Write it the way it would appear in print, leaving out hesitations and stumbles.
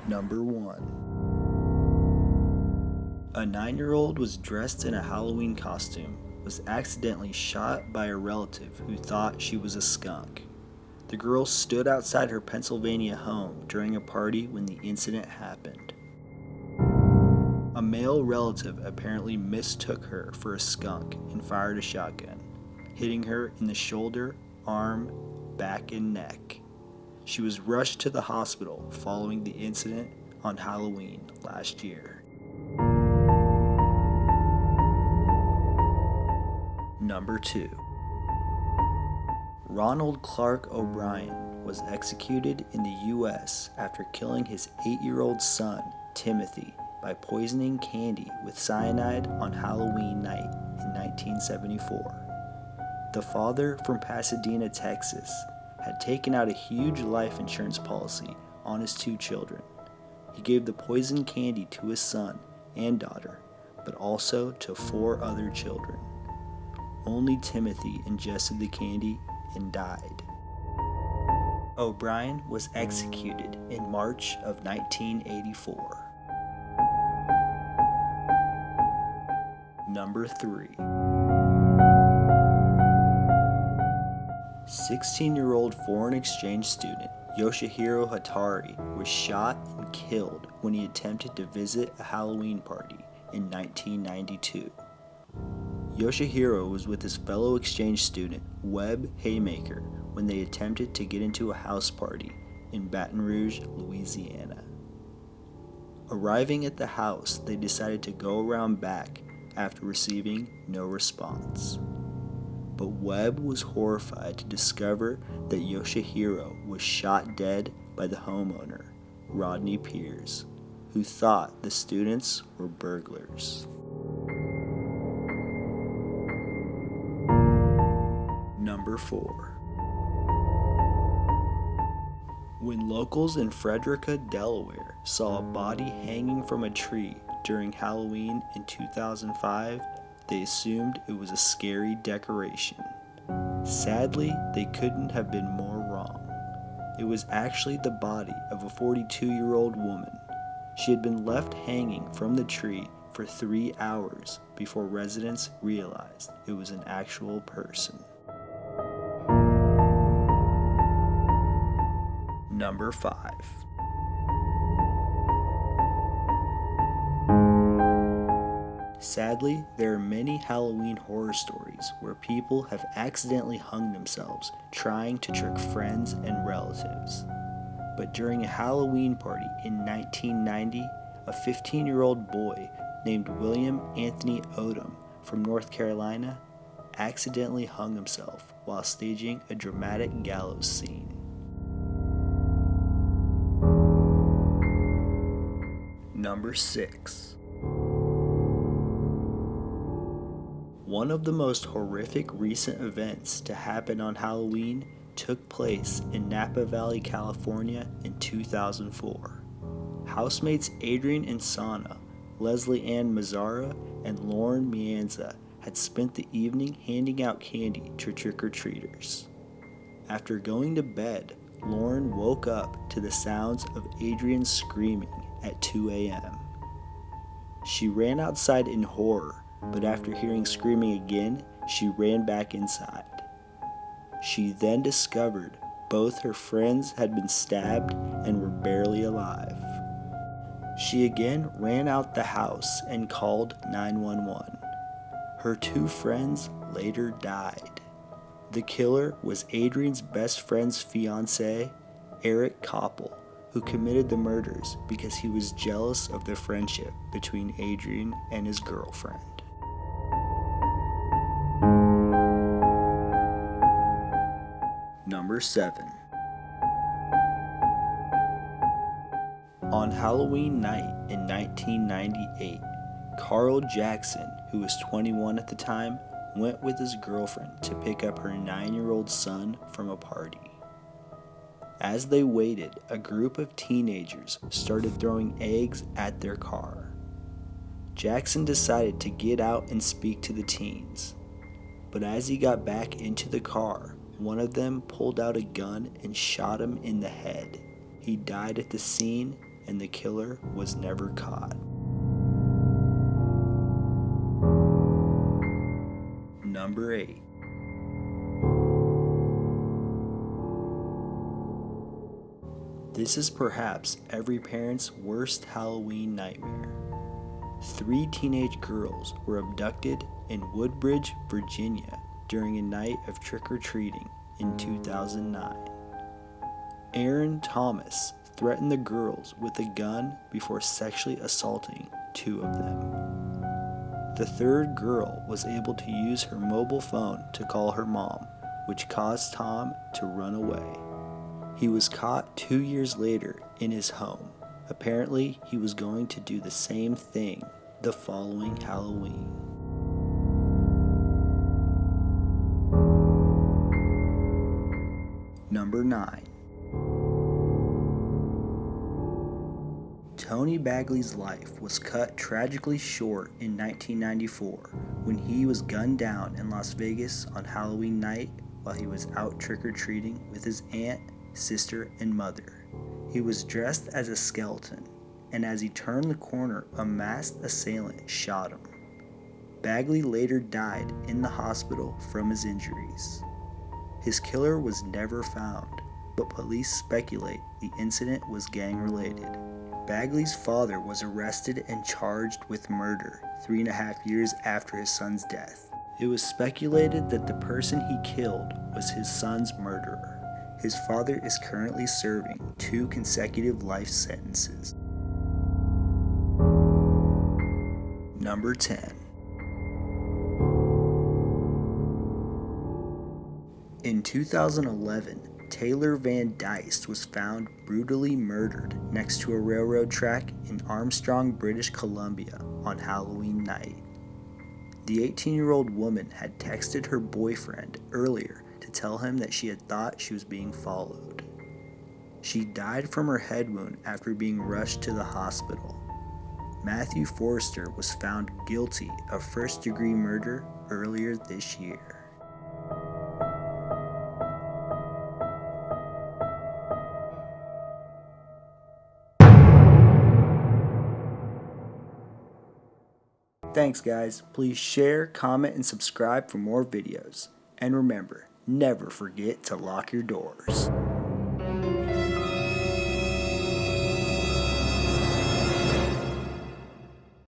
Number 1. A 9-year-old was dressed in a Halloween costume, was accidentally shot by a relative who thought she was a skunk. The girl stood outside her Pennsylvania home during a party when the incident happened. A male relative apparently mistook her for a skunk and fired a shotgun, hitting her in the shoulder, arm, back, and neck. She was rushed to the hospital following the incident on Halloween last year. Number 2. Ronald OBryan was executed in the U.S. after killing his 8-year-old son, Timothy, by poisoning candy with cyanide on Halloween night in 1974. The father from Pasadena, Texas, had taken out a huge life insurance policy on his 2 children. He gave the poisoned candy to his son and daughter, but also to 4 other children. Only Timothy ingested the candy and died. O'Brien was executed in March of 1984. Number 3. 16-year-old foreign exchange student Yoshihiro Hatari was shot and killed when he attempted to visit a Halloween party in 1992. Yoshihiro was with his fellow exchange student Webb Haymaker when they attempted to get into a house party in Baton Rouge, Louisiana. Arriving at the house, they decided to go around back after receiving no response. But Webb was horrified to discover that Yoshihiro was shot dead by the homeowner, Rodney Piers, who thought the students were burglars. Number 4. When locals in Frederica, Delaware saw a body hanging from a tree during Halloween in 2005, they assumed it was a scary decoration. Sadly, they couldn't have been more wrong. It was actually the body of a 42-year-old woman. She had been left hanging from the tree for 3 hours before residents realized it was an actual person. Number 5. Sadly, there are many Halloween horror stories where people have accidentally hung themselves trying to trick friends and relatives. But during a Halloween party in 1990, a 15-year-old boy named William Anthony Odom from North Carolina accidentally hung himself while staging a dramatic gallows scene. Number 6. One of the most horrific recent events to happen on Halloween took place in Napa Valley, California in 2004. Housemates Adrian Insana, Leslie Ann Mazzara, and Lauren Mianza had spent the evening handing out candy to trick-or-treaters. After going to bed, Lauren woke up to the sounds of Adrian screaming at 2 a.m. She ran outside in horror, but after hearing screaming again, she ran back inside. She then discovered both her friends had been stabbed and were barely alive. She again ran out the house and called 911. Her 2 friends later died. The killer was Adrian's best friend's fiancé, Eric Koppel, who committed the murders because he was jealous of the friendship between Adrian and his girlfriend. Number 7. On Halloween night in 1998, Carl Jackson, who was 21 at the time, went with his girlfriend to pick up her 9-year-old son from a party. As they waited, a group of teenagers started throwing eggs at their car. Jackson decided to get out and speak to the teens. But as he got back into the car, one of them pulled out a gun and shot him in the head. He died at the scene, and the killer was never caught. Number 8. This is perhaps every parent's worst Halloween nightmare. 3 teenage girls were abducted in Woodbridge, Virginia during a night of trick-or-treating in 2009. Aaron Thomas threatened the girls with a gun before sexually assaulting 2 of them. The third girl was able to use her mobile phone to call her mom, which caused Tom to run away. He was caught 2 years later in his home. Apparently, he was going to do the same thing the following Halloween. Number 9. Tonie Bagley's life was cut tragically short in 1994 when he was gunned down in Las Vegas on Halloween night while he was out trick-or-treating with his aunt, sister, and mother. He was dressed as a skeleton, and as he turned the corner, a masked assailant shot him. Bagley later died in the hospital from his injuries. His killer was never found, but police speculate the incident was gang-related. Bagley's father was arrested and charged with murder 3.5 years after his son's death. It was speculated that the person he killed was his son's murderer. His father is currently serving 2 consecutive life sentences. Number 10. In 2011, Taylor Van Dyke was found brutally murdered next to a railroad track in Armstrong, British Columbia on Halloween night. The 18-year-old woman had texted her boyfriend earlier to tell him that she had thought she was being followed. She died from her head wound after being rushed to the hospital. Matthew Forrester was found guilty of first-degree murder earlier this year. Thanks guys, please share, comment, and subscribe for more videos. And remember, never forget to lock your doors.